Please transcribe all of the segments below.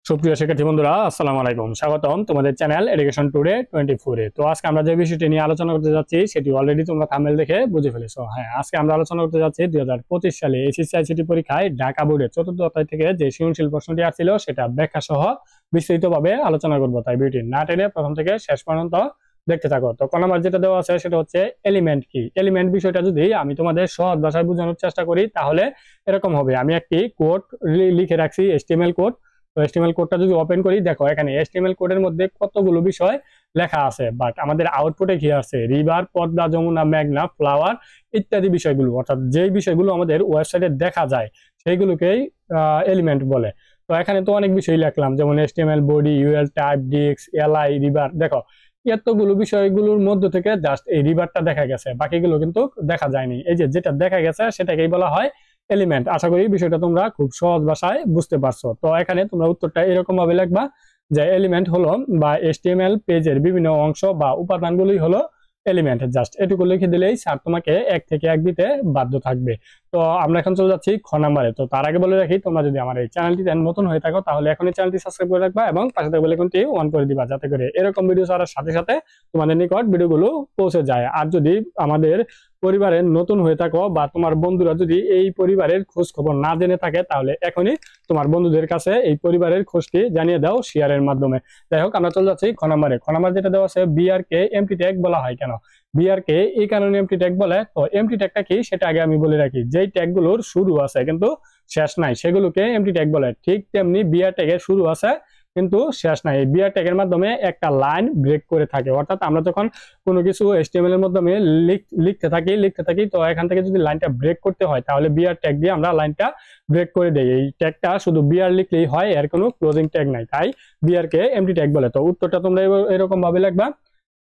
সুপ্রিয় শিক্ষার্থী বন্ধুরা, আসসালামু আলাইকুম। স্বাগতম তোমাদের চ্যানেল এডুকেশন টুডে 24 এ। তো আজকে আমরা যে বিষয়টি নিয়ে আলোচনা করতে যাচ্ছি সেটি অলরেডি তোমরা থাম্বনেল দেখে বুঝে ফেলেছো। হ্যাঁ, আজকে আমরা আলোচনা করতে যাচ্ছি 2025 সালে এসএসসি আইসিটি পরীক্ষায় ঢাকা বোর্ডের চতুর্থ অধ্যায় থেকে যে সৃজনশীল প্রশ্নটি আসছিল সেটা ব্যাখ্যা সহ বিস্তারিতভাবে আলোচনা করব। তাই ভিডিওটি না টেনে প্রথম থেকে শেষ পর্যন্ত দেখতে থাকো। তো ক নাম্বার যেটা দেওয়া আছে সেটা হচ্ছে এলিমেন্ট কি। এলিমেন্ট বিষয়টা যদি আমি তোমাদের সহজ ভাষায় বোঝানোর চেষ্টা করি তাহলে এরকম হবে। আমি একটি কোড লিখে রাখছি, HTML কোড। তো HTML কোডটা যদি ওপেন করি, দেখো এখানে HTML কোডের মধ্যে কতগুলো বিষয় লেখা আছে, বাট আমাদের আউটপুটে কি আছে? রিভার, পদ্মা, যমুনা, মেঘনা, ফ্লাওয়ার ইত্যাদি বিষয়গুলো, অর্থাৎ যেই বিষয়গুলো আমাদের ওয়েবসাইটে দেখা যায় সেইগুলোকেই এলিমেন্ট বলে। তো এখানে তো অনেক বিষয় লিখলাম, যেমন HTML body, UL type, disc, LI, রিভার। দেখো এতগুলো বিষয়গুলোর মধ্যে থেকে জাস্ট এই রিভারটা দেখা গেছে, বাকিগুলো কিন্তু দেখা যায়নি। এই যে যেটা দেখা গেছে সেটাকেই বলা হয় এলিমেন্ট। আশা করি বিষয়টা তোমরা খুব সহজ ভাষায় বুঝতে পারছো। তো এখানে তোমরা উত্তরটা এরকম ভাবে লিখবা যে এলিমেন্ট হলো বা HTML পেজের বিভিন্ন অংশ বা উপাদানগুলোই হলো এলিমেন্ট। জাস্ট এটুকু লিখে দিলেই স্যার তোমাকে 1 থেকে 1 দিতে বাধ্য থাকবে। তো আমরা এখন চলে যাচ্ছি খ নাম্বারে। তো তার আগে বলে রাখি, তোমরা যদি আমার এই চ্যানেলটিতে নতুন হয়ে থাকো তাহলে এখনই চ্যানেলটি সাবস্ক্রাইব করে রাখবা এবং পাশে থাকা বেল আইকনটি অন করে দিবা, যাতে করে এরকম ভিডিও ছাড়ার সাথে সাথে তোমাদের নিকট ভিডিওগুলো পৌঁছে যায়। আর যদি আমাদের পরিবারের নতুন হয়ে থাকো বা তোমার বন্ধুরা যদি এই পরিবারের খোঁজ খবর না জেনে থাকে তাহলে এখনই তোমার বন্ধুদের কাছে এই পরিবারের খোঁজটি জানিয়ে দাও শেয়ারের মাধ্যমে। যাই হোক, আমরা চলে যাচ্ছি খ নাম্বারে। খ নাম্বার যেটা দেওয়া আছে, বিআর কে এমটি ট্যাগ বলা হয় কেন? বিআর কে এই কারণে এমটি ট্যাগ বলে। তো এমটি ট্যাগটা কি সেটা আগে আমি বলে রাখি। যেই ট্যাগগুলোর শুরু আছে কিন্তু শেষ নাই সেগুলোকে এমটি ট্যাগ বলে। ঠিক তেমনি বিআর ট্যাগের শুরু আছে কিন্তু শেষ নাই। এই বিআর ট্যাগের মাধ্যমে একটা লাইন ব্রেক করে থাকে, অর্থাৎ আমরা যখন কোনো কিছু HTML এর মাধ্যমে লিখতে থাকি তো এখান থেকে যদি লাইনটা ব্রেক করতে হয় তাহলে বিআর ট্যাগ দিয়ে আমরা লাইনটা ব্রেক করে দেই। এই ট্যাগটা শুধু বিআর লিখলেই হয়, এর কোনো ক্লোজিং ট্যাগ নাই, তাই বিআর কে এমটি ট্যাগ বলে। তো উত্তরটা তোমরা এরকম ভাবে লিখবা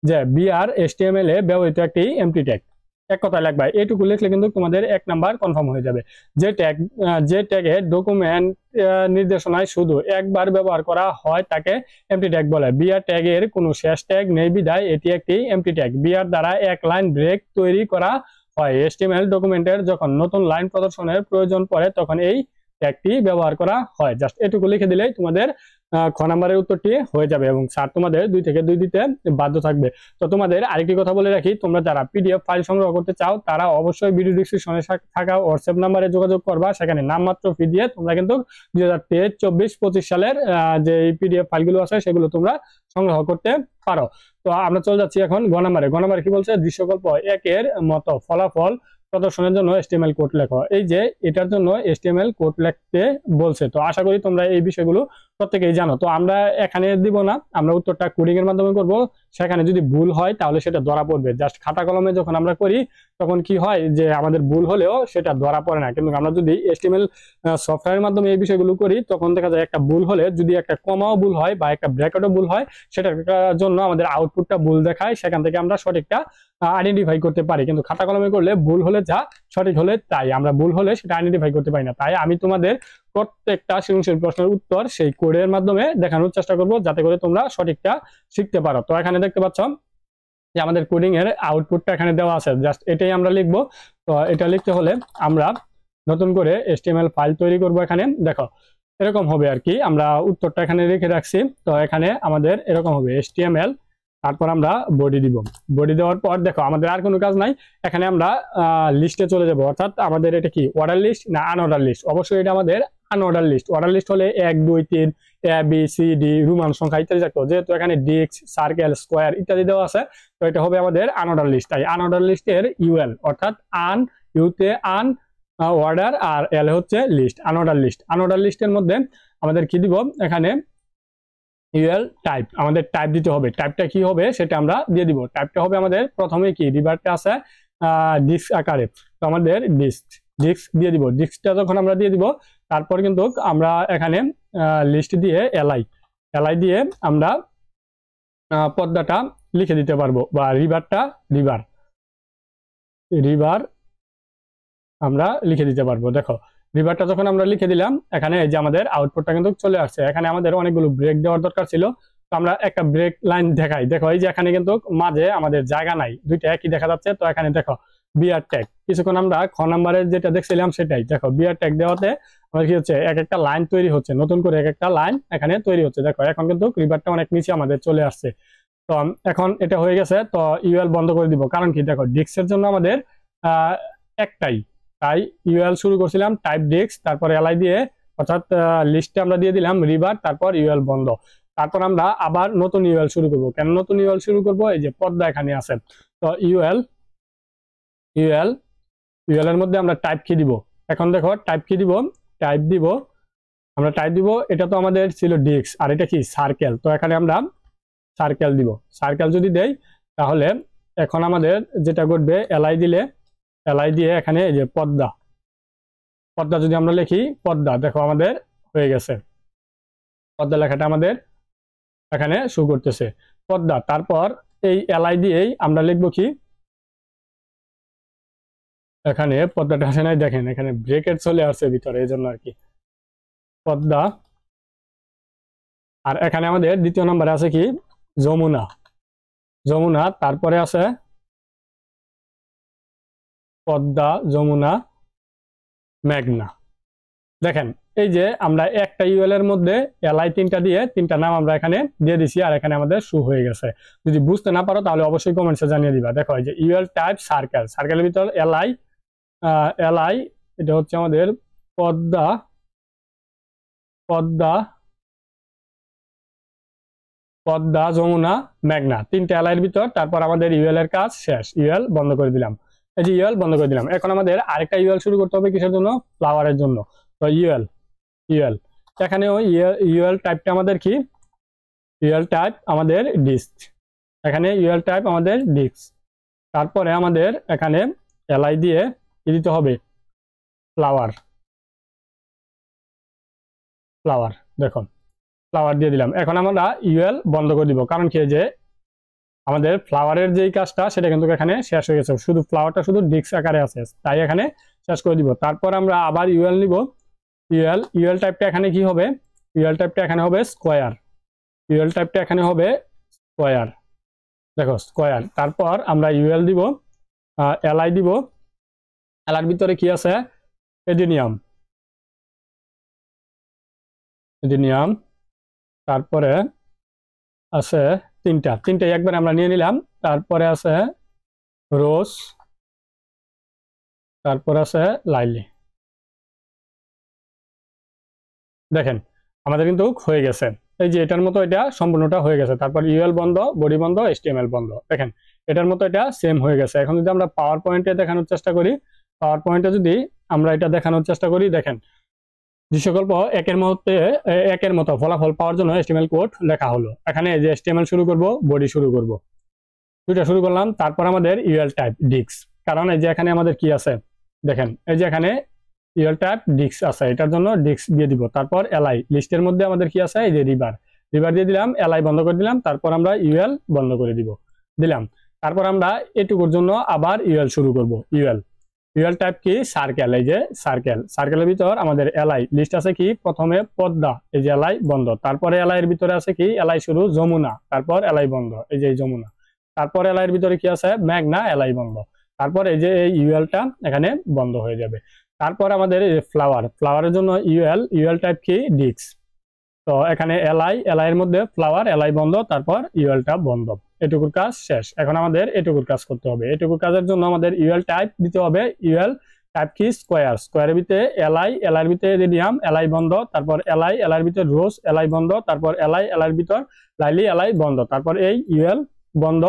যে বিআর HTML এ ব্যবহৃত একটি এমটি ট্যাগ। এক কথায় লিখবা, এটুকু লিখলে কিন্তু তোমাদের 1 নাম্বার কনফার্ম হয়ে যাবে। যে ট্যাগে ডকুমেন্ট নির্দেশনায় শুধু একবার ব্যবহার করা হয় তাকে এমটি ট্যাগ বলে। বিআর ট্যাগের কোনো শেষ ট্যাগ নেই বিধায় এটি একটি এমটি ট্যাগ। বিআর দ্বারা এক লাইন ব্রেক তৈরি করা হয়। HTML ডকুমেন্টের যখন নতুন লাইন প্রদর্শনের প্রয়োজন পড়ে তখন এই ট্যাগটি ব্যবহার করা হয়। জাস্ট এটুকু লিখে দিলেই তোমাদের খ নাম্বারের উত্তরটি হয়ে যাবে এবং স্যার তোমাদের 2 থেকে 2 দিতে বাধ্য থাকবে। তো তোমাদের আরেকটি কথা বলে রাখি, তোমরা যারা পিডিএফ ফাইল সংগ্রহ করতে চাও তারা অবশ্যই ভিডিও ডিসক্রিপশনে থাকা হোয়াটসঅ্যাপ নাম্বারে যোগাযোগ করবা। সেখানে নামমাত্র ফি দিয়ে তোমরা কিন্তু 2023, 24, 25 সালের যে পিডিএফ ফাইলগুলো আছে সেগুলো তোমরা সংগ্রহ করতে পারো। তো আমরা চলে যাচ্ছি এখন গ নাম্বারে। গ নাম্বারে কি বলছে? দৃশ্যকল্প 1 এর মতো ফলাফল প্রদর্শনের জন্য HTML কোড লেখো। এই যে এটার জন্য HTML কোড লিখতে বলছে। তো আশা করি তোমরা এই বিষয়গুলো প্রত্যেকেই জানো। তো আমরা এখানে দিব না, আমরা উত্তরটা কোডিং এর মাধ্যমে করব। সেখানে যদি ভুল হয় তাহলে সেটা ধরা পড়বে। জাস্ট খাতা কলমে যখন আমরা করি তখন কি হয় যে আমাদের ভুল হলেও সেটা ধরা পড়ে না, কিন্তু আমরা যদি HTML সফটওয়্যারের মাধ্যমে এই বিষয়গুলো করি তখন দেখা যায় একটা ভুল হলে, যদি একটা কমাও ভুল হয় বা একটা ব্র্যাকেটও ভুল হয়, সেটার জন্য আমাদের আউটপুটটা ভুল দেখায়, সেখান থেকে আমরা সঠিকটা আইডেন্টিফাই করতে পারি। কিন্তু খাতা কলমে করলে ভুল হলে যা, সঠিক হলে তাই, আমরা ভুল হলে সেটা আইডেন্টিফাই করতে পারি না। তাই আমি তোমাদের প্রত্যেকটা সৃজনশীল প্রশ্নের উত্তর সেই কোডের মাধ্যমে দেখানোর চেষ্টা করব যাতে করে তোমরা সঠিকটা শিখতে পারো। তো এখানে দেখতে পাচ্ছ যে আমাদের কোডিং এর আউটপুটটা এখানে দেওয়া আছে, জাস্ট এটাই আমরা লিখবো। তো এটা লিখতে হলে আমরা নতুন করে HTML ফাইল তৈরি করব। এখানে দেখো এরকম হবে আর কি, আমরা উত্তরটা এখানে রেখে রাখছি। তো এখানে আমাদের এরকম হবে HTML, তারপর আমরা বডি দিব। বডি দেওয়ার পর দেখো আমাদের আর কোনো কাজ নাই, এখানে আমরা লিস্টে চলে যাব। অর্থাৎ আমাদের এটা কি অর্ডার লিস্ট না আনঅর্ডার লিস্ট? অবশ্যই এটা আমাদের আনঅর্ডার লিস্ট। অর্ডার লিস্ট হলে 1, 2, 3 ABCD রোমান সংখ্যা ইত্যাদি থাকতো, যেহেতু এখানে ডিস্ক, সার্কেল, স্কোয়ার ইত্যাদি দেওয়া আছে তো এটা হবে আমাদের আনঅর্ডার লিস্ট। তাই আনঅর্ডার লিস্টের UL অর্থাৎ আন, ইউতে আন, অর্ডার, আর এল হচ্ছে লিস্ট, আনঅর্ডার লিস্ট। আনঅর্ডার লিস্টের মধ্যে আমাদের কি দিব? এখানে UL টাইপ, আমাদের টাইপ দিতে হবে। টাইপটা কি হবে সেটা আমরা দিয়ে দিব। টাইপটা হবে আমাদের প্রথমে কি রিভারটা আছে ডিস্ক আকারে, তো আমাদের ডিস্ক দিয়ে দিব। ডিস্কটা যখন আমরা দিয়ে দিব তারপর কিন্তু আমরা এখানে লিস্ট দিয়ে এলআই দিয়ে আমরা পদ্মাটা লিখে দিতে পারবো, বা রিভার আমরা লিখে দিতে পারবো। দেখো রিভারটা যখন আমরা লিখে দিলাম এখানে এই যে আমাদের আউটপুটটা কিন্তু চলে আসছে। এখানে আমাদের অনেকগুলো ব্রেক দেওয়ার দরকার ছিল, তো আমরা একটা ব্রেক লাইন দেখাই। দেখো এই যে এখানে কিন্তু মাঝে আমাদের জায়গা নাই, দুইটা একই দেখা যাচ্ছে। তো এখানে দেখো বিআর ট্যাগ, কিছুক্ষণ আমরা খ নাম্বারের যেটা দেখছিলাম সেটাই। দেখো বিআর ট্যাগ দেওয়াতে আমাদের কি হচ্ছে এক একটা লাইন তৈরি হচ্ছে, নতুন করে এক একটা লাইন এখানে তৈরি হচ্ছে। দেখো এখন কিন্তু রিভারটা অনেক নিচে আমাদের চলে আসছে। তো এখন এটা হয়ে গেছে, তো ইউএল বন্ধ করে দিব। কারণ কি, দেখো ডিস্কের জন্য আমাদের একটাই, তাই ইউএল শুরু করছিলাম টাইপ ডিস্ক, তারপর এলআই দিয়ে অর্থাৎ লিস্টে আমরা দিয়ে দিলাম রিভার, তারপর ইউএল বন্ধ। তারপর আমরা আবার নতুন ইউএল শুরু করব। কেন নতুন ইউএল শুরু করব, এই যে পর্দা এখানে আছে, তো ইউএল ইউএল ইউএল এর মধ্যে আমরা টাইপ কি দিব। এখন দেখো টাইপ কি দিব, টাইপ দিব আমরা টাইপ দিব, এটা তো আমাদের ছিল ডিস্ক আর এটা কি সার্কেল, তো এখানে আমরা সার্কেল দিব। সার্কেল যদি দেই তাহলে এখন আমাদের যেটা ঘটবে, এলআই দিলে, এলআই দিয়ে এখানে এই যে পর্দা, পর্দা যদি আমরা লিখি পর্দা, দেখো আমাদের হয়ে গেছে, পর্দা লেখাটা আমাদের এখানে শো করতেছে পর্দা। তারপর এই এলআই দিয়েই আমরা লিখবো কি, এখানে পর্দাটা আসে নাই, দেখেন এখানে ব্রেকেট চলে আসছে ভিতরে, এই জন্য আর কি পর্দা। আর এখানে আমাদের দ্বিতীয় নম্বরে আছে কি যমুনা, যমুনা, তারপরে আছে পদ্মা, যমুনা, মেঘনা। দেখেন এই যে আমরা একটা ইউএল এর মধ্যে এলআই তিনটা দিয়ে তিনটা নাম আমরা এখানে দিয়ে দিছি, আর এখানে আমাদের শু হয়ে গেছে। যদি বুঝতে না পারো তাহলে অবশ্যই কমেন্টসে জানিয়ে দিবা। দেখো এই যে ইউএল টাইপ সার্কেল, সার্কেলের ভিতর এলআই, এলআই এটা হচ্ছে আমাদের পদ্মা, পদ্মা, পদ্মা, যমুনা, মেঘনা, তিনটা এলআই এর ভিতর। তারপর আমাদের ইউএল এর কাজ শেষ, ইউএল বন্ধ করে দিলাম। এই যে ইউএল বন্ধ করে দিলাম। এখন আমাদের আরেকটা ইউএল শুরু করতে হবে, কিসের জন্য, ফ্লাওয়ারের জন্য। তো ইউএল, ইউএল এখানেও ইউএল টাইপটা আমাদের কি, ইউএল টাইপ আমাদের ডিস্ক, এখানে ইউএল টাইপ আমাদের ডিস্ক। তারপরে আমাদের এখানে এলআই দিয়ে কি দিতে হবে, ফ্লাওয়ার, ফ্লাওয়ার, দেখো ফ্লাওয়ার দিয়ে দিলাম। এখন আমরা ইউএল বন্ধ করে দিব, কারণ কি যে আমাদের ফ্লাওয়ারের যেই কাজটা সেটা কিন্তু এখানে শেষ হয়ে গেছে, শুধু ফ্লাওয়ারটা শুধু ডিস্ক আকারে আছে, তাই এখানে শেষ করে দিব। তারপর আমরা আবার ইউএল নিব, ইউএল, ইউএল টাইপটা এখানে কি হবে, ইউএল টাইপটা এখানে হবে স্কোয়ার, ইউএল টাইপটা এখানে হবে স্কোয়ার, দেখো স্কোয়ার। তারপর আমরা ইউএল দিব, এলআই দিব, এলআর ভিতরে কি আছে, এডিনিয়াম, এডিনিয়াম, তারপরে আছে তিনটা, তিনটাই একবার আমরা নিয়ে নিলাম। তারপরে আছে রোজ, তারপর আছে লাইলি। দেখেন আমাদের কিন্তু হয়ে গেছে, এই যে এটার মতো এটা সম্পূর্ণটা হয়ে গেছে। তারপর ইউএল বন্ধ, বডি বন্ধ, এইচটিএমএল বন্ধ। দেখেন এটার মতো এটা সেম হয়ে গেছে। এখন যদি আমরা পাওয়ার পয়েন্টে দেখানোর চেষ্টা করি, পাওয়ার পয়েন্টে যদি আমরা এটা দেখানোর চেষ্টা করি, দেখেন দৃশ্যকল্প একের মতো ফলাফল পাওয়ার জন্য এইচটিএমএল কোড লেখা হলো। এখানে যে এইচটিএমএল শুরু করব, বডি শুরু করব, দুইটা শুরু করলাম। তারপর আমাদের ইউএল টাইপ ডিস্ক, কারণ এই যে এখানে আমাদের কি আছে, দেখেন এই যে এখানে ইউএল টাইপ ডিস্ক আছে, এটার জন্য ডিস্ক দিয়ে দিব। তারপর এলআই, লিস্টের মধ্যে আমাদের কি আছে, এই যে রিভার, রিভার দিয়ে দিলাম, এলআই বন্ধ করে দিলাম। তারপর আমরা ইউএল বন্ধ করে দিলাম। তারপর আমরা এটুকুর জন্য আবার ইউএল শুরু করব, ইউএল, ইউএল টাইপ কি সার্কেল, এই যে সার্কেল, সার্কেলের ভিতর আমাদের এলআই লিস্ট আছে কি, প্রথমে পদ্মা, এই যে এলআই বন্ধ। তারপরে এলআই এর ভিতরে আছে কি, এলআই শুরু যমুনা, তারপর এলআই বন্ধ, এই যে যমুনা। তারপর এলআই এর ভিতরে কি আছে, মেঘনা, এলআই বন্ধ। তারপর এই যে এই ইউএলটা এখানে বন্ধ হয়ে যাবে। তারপর আমাদের ফ্লাওয়ার, ফ্লাওয়ারের জন্য ইউএল, ইউএল টাইপ কি ডিস্ক, তো এখানে এলআই, এলআই এর মধ্যে ফ্লাওয়ার, এলআই বন্ধ, তারপর ইউএলটা বন্ধ। এটুকুর কাজ শেষ। এখন আমাদের এটুকুর কাজ করতে হবে। এটুকুর কাজের জন্য আমাদের ইউএল টাইপ দিতে হবে, ইউএল টাইপ কি স্কোয়ার, স্কোয়ারের ভিতরে এলআই, এলআই এর ভিতরে রেডিয়াম, এলআই বন্ধ, তারপর এলআই, এলআই এর ভিতরে রোজ, এলআই বন্ধ, তারপর এলআই, এলআই এর ভিতর লাইলি, এলআই বন্ধ, তারপর এই ইউএল বন্ধ।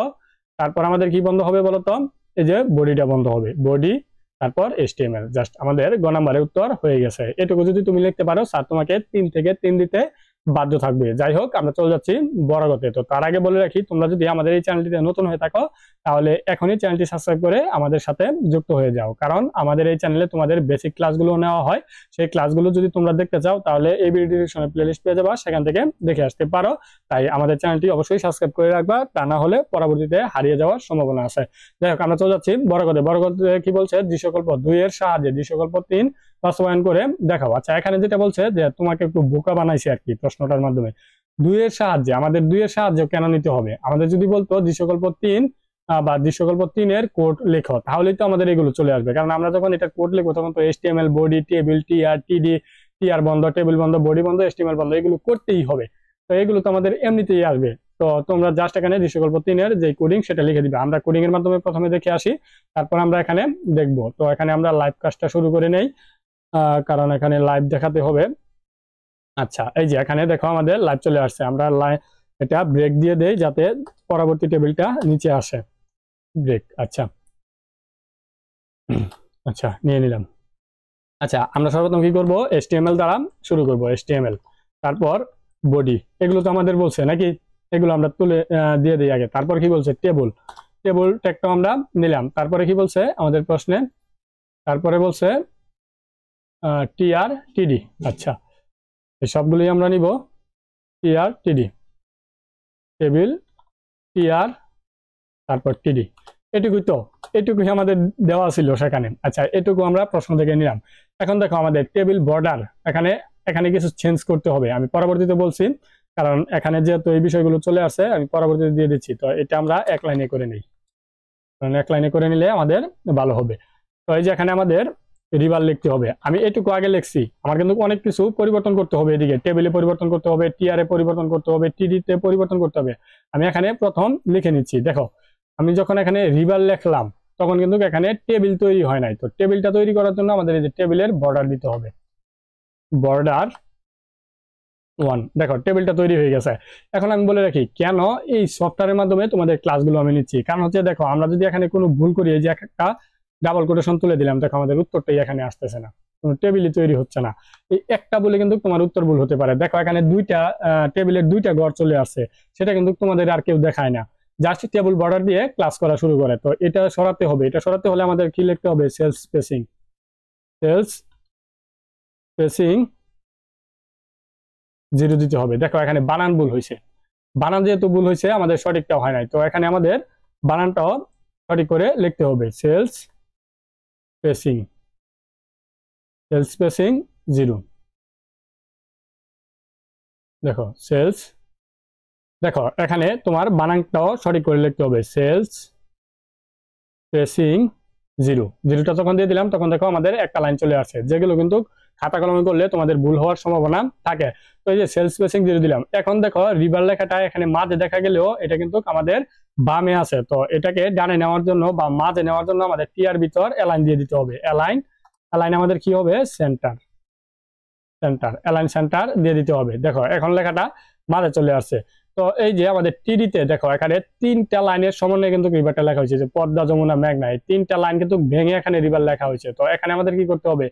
তারপর আমাদের কি বন্ধ হবে বলতো, এই যে বডিটা বন্ধ হবে, বডি, তারপর এইচটিএমএল। জাস্ট আমাদের গ নাম্বারের উত্তর হয়ে গেছে। এটুকু যদি তুমি লিখতে পারো স্যার তোমাকে 3 থেকে 3 দিতে বাধ্য থাকবে। যাই হোক আমরা চলে যাচ্ছি বড়গতে। তো তার আগে বলে রাখি, তোমরা যদি আমাদের এই চ্যানেলটিতে নতুন হয়ে থাকো তাহলে এখনই চ্যানেলটি সাবস্ক্রাইব করে আমাদের সাথে যুক্ত হয়ে যাও, কারণ আমাদের এই চ্যানেলে তোমাদের বেসিক ক্লাসগুলো নেওয়া হয়। সেই ক্লাসগুলো যদি তোমরা দেখতে চাও তাহলে এই ভিডিও ডিসক্রিপশনে প্লেলিস্ট পেয়ে যাবা, সেখান থেকে দেখে আসতে পারো। তাই আমাদের চ্যানেলটি অবশ্যই সাবস্ক্রাইব করে রাখবা, তা না হলে পরবর্তীতে হারিয়ে যাওয়ার সম্ভাবনা আছে। যাই হোক আমরা চলে যাচ্ছি বড়গতে। বড়গতে কি বলছে, দৃশ্যকল্প 2 এর সাহায্যে দৃশ্যকল্প 3 বাস্তবায়ন করে দেখাও। আচ্ছা এখানে যেটা বলছে যে তোমাকে একটু বোকা বানাইছে আর কি প্রশ্নটার মাধ্যমে। 2 এর সাহায্যে, আমাদের 2 এর সাহায্য কেন নিতে হবে? আমাদের যদি বলতো দৃশ্যকল্প 3 বা দৃশ্যকল্প 3 এর কোড লেখো, তাহলেই তো আমাদের এগুলো চলে আসবে। কারণ আমরা যখন এটা কোড লিখবো তখন তো এইচটিএমএল, বডি, টেবিল, টিআর, টিডি, টিআর বন্ধ, টেবিল বন্ধ, বডি বন্ধ, এস্টিমেল বন্ধ, এগুলো করতেই হবে। তো এগুলো তো আমাদের এমনিতেই আসবে। তো তোমরা জাস্ট এখানে দৃশ্যকল্প 3-এর যে কোডিং সেটা লিখে দিবে। আমরা কোডিং এর মাধ্যমে প্রথমে দেখে আসি, তারপর আমরা এখানে দেখব। তো এখানে আমরা লাইভ কাজটা শুরু করে নেই, কারণ এখানে লাইভ দেখাতে হবে। আচ্ছা, এই যে এখানে দেখো আমাদের লাইভ চলে আসছে। আমরা এটা ব্রেক দিয়ে দেই যাতে পরবর্তী টেবিলটা নিচে আসে। ব্রেক, আচ্ছা আচ্ছা নিয়ে নিলাম। আচ্ছা, আমরা সর্বপ্রথম কি করব, HTML দ্বারা শুরু করব। HTML, তারপর বডি, এগুলো তো আমাদের বলছে নাকি, এগুলো আমরা তুলে দিয়ে দিই আগে। তারপর কি বলছে, টেবল, টেবল ট্যাগটা আমরা নিলাম। তারপরে কি বলছে আমাদের প্রশ্নে, তারপরে বলছে টিআর টিডি। আচ্ছা, এই সবগুলোই আমরা নিব। টিআর টিডি, টেবিল, টিআর, তারপর টিডি। এটুকুই তো, এটুকুই আমাদের দেওয়া ছিল সেখানে। আচ্ছা, এটুকু আমরা প্রশ্ন থেকে নিলাম। এখন দেখো আমাদের টেবিল বর্ডার, এখানে এখানে কিছু চেঞ্জ করতে হবে। আমি পরবর্তীতে বলছি, কারণ এখানে যেহেতু এই বিষয়গুলো চলে আসছে আমি পরবর্তীতে দিয়ে দিচ্ছি। তো এটা আমরা এক লাইনে করে নিই, কারণ এক লাইনে করে নিলে আমাদের ভালো হবে। তো এই যে এখানে আমাদের রিভার লিখতে হবে। আমি এটুকু আগে লিখছি, আমার কিন্তু অনেক কিছু পরিবর্তন করতে হবে। এদিকে টেবিলে পরিবর্তন করতে হবে, টিআরে পরিবর্তন করতে হবে, টিডিতে পরিবর্তন করতে হবে। আমি এখানে প্রথম লিখে নিচ্ছি। দেখো, আমি যখন এখানে রিভার লিখলাম তখন কিন্তু এখানে টেবিল তৈরি হয় নাই। তো টেবিলটা তৈরি করার জন্য আমাদের এই যে টেবিলের বর্ডার দিতে হবে। বর্ডার 1, দেখো টেবিলটা তৈরি হয়ে গেছে। এখন আমি বলে রাখি কেন এই সফটওয়্যারের মাধ্যমে তোমাদের ক্লাসগুলো আমি নিচ্ছি। কারণ হচ্ছে দেখো, আমরা যদি এখানে কোনো ভুল করি, এই যে একটা ডাবল কোটেশন তুলে দিলাম, দেখো আমাদের উত্তরটাই এখানে আসতেছে না, কোনো টেবিলই তৈরি হচ্ছে না। এই একটা বলে কিন্তু তোমার উত্তর ভুল হতে পারে। দেখো এখানে দুইটা টেবিলের দুইটা ঘর চলে আসছে, সেটা কিন্তু তোমাদের আর কেউ দেখায় না। জাস্ট টেবিল বর্ডার দিয়ে ক্লাস করা শুরু করে। তো এটা সরাতে হবে। এটা সরাতে হলে আমাদের কি লিখতে হবে, সেলস স্পেসিং, সেলস স্পেসিং 0 দিতে হবে। দেখো এখানে বানান ভুল হয়েছে। বানান যেহেতু ভুল হয়েছে, আমাদের সঠিকটাও হয় নাই। তো এখানে আমাদের বানানটাও সঠিক করে লিখতে হবে। Cells spacing, cells spacing 0। দেখো সেলস, দেখো এখানে তোমার বানানটাও সঠিক করে লিখতে হবে। সেলস স্পেসিং 0, 0টা যখন দিয়ে দিলাম তখন দেখো আমাদের একটা লাইন চলে আসছে, যেগুলো কিন্তু খাতা কলমে করলে তোমাদের ভুল হওয়ার সম্ভাবনা থাকে। তো এই যে সেলস স্পেসিং 0 দিলাম। এখন দেখো রিভার লেখাটা এখানে মাঝে দেখা গেলেও এটা কিন্তু আমাদের বামে আছে। তো এটাকে ডানে নেওয়ার জন্য বা মাঝে নেওয়ার জন্য আমাদের টিআর ভিতর অ্যালাইন দিয়ে দিতে হবে। অ্যালাইন, অ্যালাইন আমাদের কি হবে, সেন্টার, সেন্টার, অ্যালাইন সেন্টার দিয়ে দিতে হবে। দেখো এখন লেখাটা মাঝে চলে আসছে। তো এই যে আমাদের টিডিতে দেখো এখানে 3টা লাইনের সমন্বয়ে কিন্তু রিভারটা লেখা হয়েছে, যে পদ্মা, যমুনা, মেঘনা, এই 3টা লাইন কিন্তু ভেঙে এখানে রিভার লেখা হয়েছে। তো এখানে আমাদের কি করতে হবে,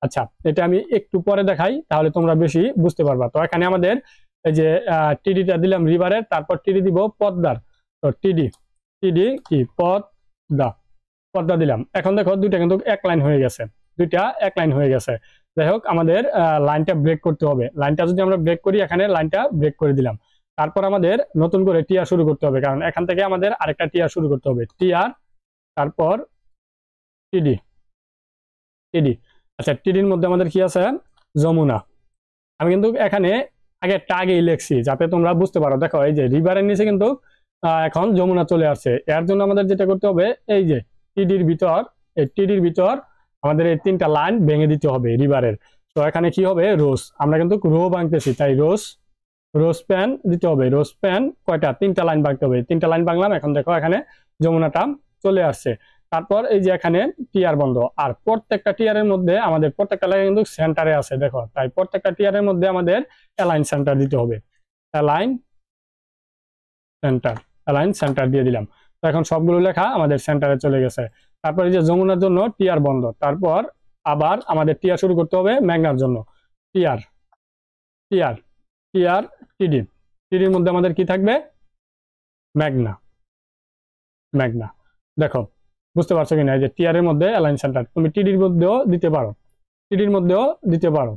আচ্ছা এটা আমি একটু পরে দেখাই, তাহলে তোমরা বেশি বুঝতে পারবা। তো এখানে আমাদের এই যে টিডিটা দিলাম রিভারের, তারপর টিডি দিব পদ্মার। তো টিডি, টিডি কি পদ্মা, পদ্মা দিলাম। এখন দেখো দুইটা কিন্তু এক লাইন হয়ে গেছে, দুইটা এক লাইন হয়ে গেছে। যাই হোক, আমাদের লাইনটা ব্রেক করতে হবে। লাইনটা যদি আমরা ব্রেক করি, এখানে লাইনটা ব্রেক করে দিলাম। তারপর আমাদের নতুন করে টিআর শুরু করতে হবে, কারণ এখান থেকে আমাদের আরেকটা টিআর শুরু করতে হবে। টিআর, তারপর টিডি, টিডি। আচ্ছা, টিডির মধ্যে আমাদের কি আছে, যমুনা। আমি কিন্তু এখানে আগে আগেই লিখছি যাতে তোমরা বুঝতে পারো। দেখো এই যে রিভারের নিচে কিন্তু এখন যমুনা চলে আসছে। এর জন্য আমাদের যেটা করতে হবে, এই যে টিডির ভিতর, এই টিডির ভিতর আমাদের এই 3টা লাইন ভেঙে দিতে হবে রিভারের। তো এখানে কি হবে, রোজ, আমরা কিন্তু রো ভাঙতেছি, তাই রোজ, রোজ প্যান দিতে হবে। রোজ প্যান কয়টা, 3টা লাইন ভাঙতে হবে। 3টা লাইন ভাঙলাম। এখন দেখো এখানে যমুনাটা চলে আসছে। তারপর এই যে এখানে টিআর বন্ধ, আর প্রত্যেকটা টিআর এর মধ্যে আমাদের প্রত্যেকটা লাইন কিন্তু সেন্টারে আছে। দেখো, তাই প্রত্যেকটা টিআর এর মধ্যে আমাদের অ্যালাইন সেন্টার দিতে হবে। অ্যালাইন সেন্টার, অ্যালাইন সেন্টার দিয়ে দিলাম। তো এখন সবগুলো লেখা আমাদের সেন্টারে চলে গেছে। তারপর এই যে যমুনার জন্য টিআর বন্ধ, তারপর আবার আমাদের টিআর শুরু করতে হবে মেঘনার জন্য। টিআর, টিআর, টিআর, টিডি, টিডির মধ্যে আমাদের কি থাকবে, মেঘনা, মেঘনা। দেখো বুঝতে পারছো কিনা, এই যে টিআর এর মধ্যে অ্যালাইন সেন্টার, তুমি টিডির মধ্যেও দিতে পারো, টিডির মধ্যেও দিতে পারো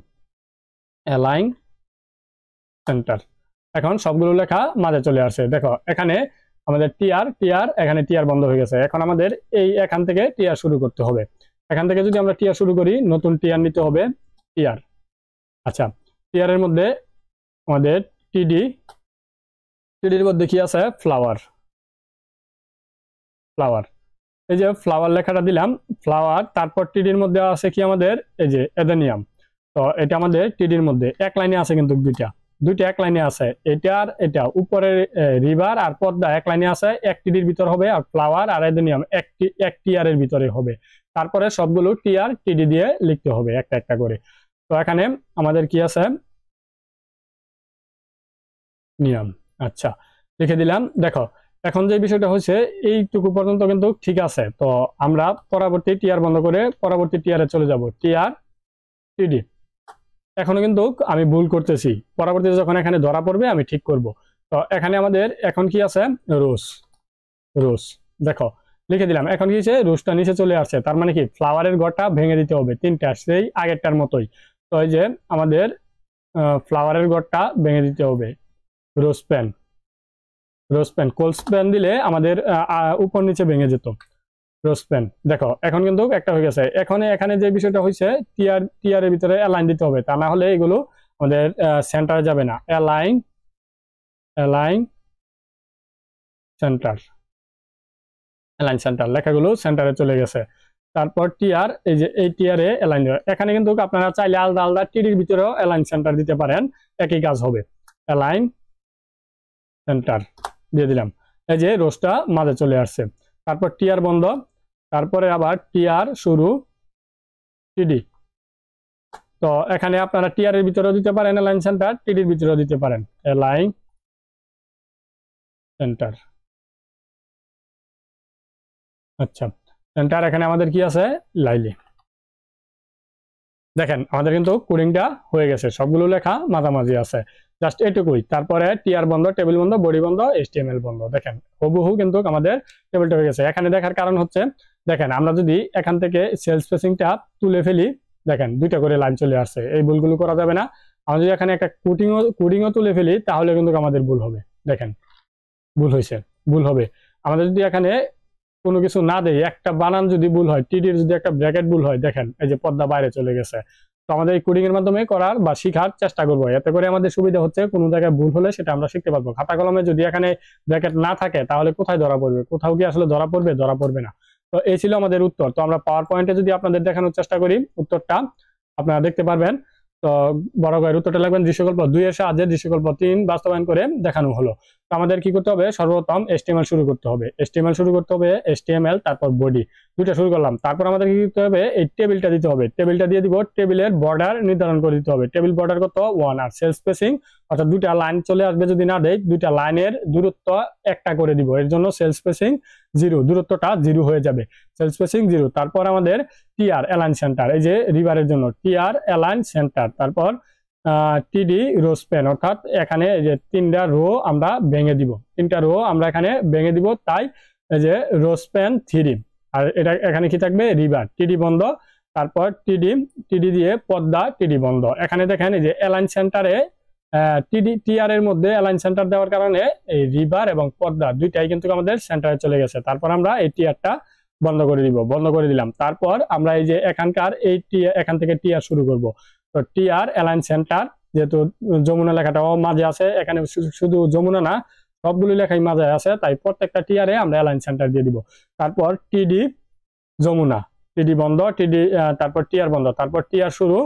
অ্যালাইন সেন্টার। এখন সবগুলো লেখা মাঝে চলে আসে। দেখো এখানে আমাদের টিআর, টিআর, এখানে টিআর বন্ধ হয়ে গেছে। এখন আমাদের এই এখান থেকে টিআর শুরু করতে হবে। এখান থেকে যদি আমরা টিআর শুরু করি, নতুন টিআর নিতে হবে, টিআর। আচ্ছা, টিআর এর মধ্যে আমাদের টিডি, টিডির মধ্যে কি আছে, ফ্লাওয়ার, ফ্লাওয়ার। এই যে ফ্লাওয়ার লেখাটা দিলাম, ফ্লাওয়ার। তারপর টিডির মধ্যে আছে কি আমাদের, এই যে এডেনিয়াম। তো এটা আমাদের টিডির মধ্যে এক লাইনে আছে, কিন্তু দুইটা দুইটা এক লাইনে আছে, এটা আর এটা উপরের রিভার আর পদ্মা এক লাইনে আছে, এক টিডির ভিতর হবে, আর ফ্লাওয়ার আর এডেনিয়াম এক টিয়ারের ভিতরে হবে। তারপরে সবগুলো টিআর টিডি দিয়ে লিখতে হবে একটা একটা করে। তো এখানে আমাদের কি আছে, নিয়ম। আচ্ছা, লিখে দিলাম। দেখো এখন যে বিষয়টা হচ্ছে এইটুকু পর্যন্ত কিন্তু ঠিক আছে। তো আমরা পরবর্তী টিআর বন্ধ করে পরবর্তী টিআরে চলে যাব, টিআর টিডি। এখনো কিন্তু আমি ভুল করতেছি, পরবর্তীতে যখন এখানে ধরা পড়বে আমি ঠিক করব। তো এখানে আমাদের এখন কি আছে, রোজ রোজ। দেখো লিখে দিলাম। এখন কি রোজটা নিচে চলে আসছে, তার মানে কি ফ্লাওয়ারের ঘরটা ভেঙে দিতে হবে, তিনটা সেই আগেরটার মতোই। তো এই যে আমাদের ফ্লাওয়ারের ঘরটা ভেঙে দিতে হবে, রোজ প্যান রোজ প্যান কোলস প্যান দিলে আমাদের উপর নিচে ভেঙে যেত, রোজ প্যান। দেখো এখন কিন্তু একটা হয়ে গেছে। এখানে যে বিষয়টা হয়েছে, টিআর এর ভিতরে অ্যালাইন দিতে হবে, তা না হলে এগুলো আমাদের সেন্টারে যাবে না। অ্যালাইন সেন্টার, অ্যালাইন সেন্টার লেখাগুলো সেন্টারে চলে গেছে। তারপর টিআর, এই যে এই টিআরে অ্যালাইন দেবে। এখানে কিন্তু আপনারা চাইলে আলাদা আলাদা টিডির ভিতরেও অ্যালাইন সেন্টার দিতে পারেন, একই কাজ হবে। অ্যালাইন সেন্টার দিয়ে দিলাম। এই যে রোজটা মাঝে চলে আসছে। তারপর টিআর বন্ধ, তারপরে আবার টিআর শুরু, টিডি। তো এখানে আপনারা টিআর এর ভিতরেও দিতে পারেন অ্যালাইন সেন্টার, টিডির ভিতরেও দিতে পারেন অ্যালাইন সেন্টার। আচ্ছা, সেন্টার এখানে আমাদের কি আছে, লাইলি। দেখেন আমাদের কিন্তু কোডিংটা হয়ে গেছে, সবগুলো লেখা মাঝামাঝি আছে, জাস্ট এটুকুই। তারপরে টিআর বন্ধ, টেবিল বন্ধ, বডি বন্ধ, এইচটিএমএল বন্ধ। দেখেন হুবহু কিন্তু আমাদের টেবিলটা হয়ে গেছে। এখানে দেখার কারণ হচ্ছে, দেখেন আমরা যদি এখান থেকে সেল স্পেসিংটা তুলে ফেলি, দেখেন দুইটা করে লাইন চলে আসছে, এই ভুলগুলো করা যাবে না। আমরা যদি এখানে একটা কোডিংও তুলে ফেলি, তাহলে কিন্তু আমাদের ভুল হবে। দেখেন ভুল হয়েছে, ভুল হবে। আমাদের যদি এখানে কোনো কিছু না দেয়, একটা বানান যদি ভুল হয়, টিডির যদি একটা ব্র্যাকেট ভুল হয়, দেখেন এই যে পর্দা বাইরে চলে গেছে। তো আমাদের এই কোডিং এর মাধ্যমে করার বা শিখার চেষ্টা করবো, এতে করে আমাদের সুবিধা হচ্ছে কোনো জায়গায় ভুল হলে সেটা আমরা শিখতে পারবো। খাতা কলমে যদি এখানে ব্র্যাকেট না থাকে, তাহলে কোথায় ধরা পড়বে, কোথাও কি আসলে ধরা পড়বে, ধরা পড়বে না। তো এই ছিল আমাদের উত্তর। তো আমরা পাওয়ার পয়েন্টে যদি আপনাদের দেখানোর চেষ্টা করি, উত্তরটা আপনারা দেখতে পারবেন। তো বড় করে উত্তরটা লাগবেন, দৃশ্যকল্প 2 এর সাহায্যে দৃশ্যকল্প 3 বাস্তবায়ন করে দেখানো হলো। তো আমাদের কি করতে হবে, সর্বপ্রথম HTML শুরু করতে হবে, HTML তারপর বডি, দুইটা শুরু করলাম। তারপর আমাদের কি করতে হবে, এই টেবিলটা দিতে হবে, টেবিলটা দিয়ে দিব, টেবিলের বর্ডার নির্ধারণ করে দিতে হবে। টেবিল বর্ডার কত, 1। আর সেল স্পেসিং অর্থাৎ দুইটা লাইন চলে আসবে, যদি না দেয় দুইটা লাইনের দূরত্ব একটা করে দিব, এর জন্য সেল স্পেসিং 0, দূরত্বটা 0 হয়ে যাবে, সেল স্পেসিং 0। তারপর আমাদের টিআর অ্যালাইন সেন্টার, এই যে রিভারের জন্য টিআর অ্যালাইন সেন্টার। তারপর টিডি রো স্প্যান, অর্থাৎ এখানে এই যে 3টা রো আমরা ভেঙে দিব, 3টা রো আমরা এখানে ভেঙে দিব, তাই এই যে রো স্প্যান 3। আর এটা এখানে কি থাকবে, রিভার, টিডি বন্ধ। তারপর টিডি দিয়ে পদ্মা, টিডি বন্ধ। এখানে দেখেন এই যে অ্যালাইন সেন্টারে টিআর এর মধ্যে অ্যালাইন সেন্টার দেওয়ার কারণে এই রিভার এবং পদ্মা দুইটাই কিন্তু আমাদের সেন্টারে চলে গেছে। তারপর আমরা এই টিআরটা বন্ধ করে দিব, বন্ধ করে দিলাম। তারপর আমরা এই যে এখানকার এই এখান থেকে টিআর শুরু করব। তো টিআর অ্যালাইন সেন্টার, যেহেতু যমুনা লেখাটাও মাঝে আছে, এখানে শুধু যমুনা না, সবগুলো লেখাই মাঝে আছে, তাই প্রত্যেকটা টিআরে আমরা অ্যালাইন সেন্টার দিয়ে দিব। তারপর টিডি যমুনা, টিডি বন্ধ, টিডি তারপর টিআর বন্ধ, তারপর টিআর শুরু,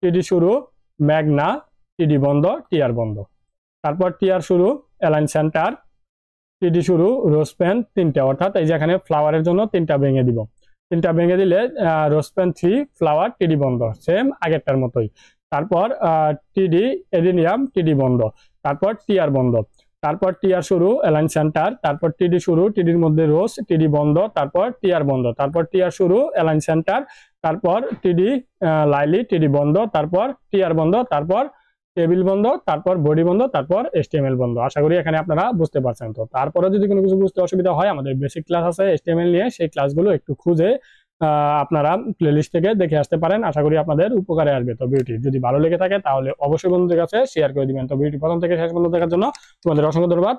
টিডি শুরু, মেঘনা, টিডি বন্ধ, টিআর বন্ধ। তারপর টিআর শুরু, অ্যালাইন সেন্টার, টিডি শুরু, রোজ প্যান 3টা, অর্থাৎ এই যে এখানে ফ্লাওয়ারের জন্য 3টা ভেঙে দিব, 3টা ভেঙে দিলে রোজ প্যান 3, ফ্লাওয়ার, টিডি বন্ধ, সেম আগেরটার মতোই। তারপর টিডি এডিনিয়াম, টিডি বন্ধ, তারপর টিআর বন্ধ, তারপর টিআর শুরু, অ্যালাইন সেন্টার, তারপর টিডি শুরু, টিডির মধ্যে রোজ, টিডি বন্ধ, তারপর টিআর বন্ধ, তারপর টিআর শুরু, অ্যালাইন সেন্টার, তারপর টিডি লাইলি, টিডি বন্ধ, তারপর টিআর বন্ধ, তারপর টেবিল বন্ধ, তারপর বডি বন্ধ, তারপর HTML বন্ধ। আশা করি এখানে আপনারা বুঝতে পারছেন। তো তারপরে যদি কোনো কিছু বুঝতে অসুবিধা হয়, আমাদের বেসিক ক্লাস আছে HTML নিয়ে, সেই ক্লাসগুলো একটু খুঁজে আপনারা প্লেলিস্ট থেকে দেখে আসতে পারেন। আশা করি আপনাদের উপকারে আসবে। তো ভিডিওটি যদি ভালো লেগে থাকে, তাহলে অবশ্যই বন্ধুদের কাছে শেয়ার করে দিবেন। তো ভিডিওটি প্রথম থেকে শেষ পর্যন্ত দেখার জন্য তোমাদের অসংখ্য ধন্যবাদ।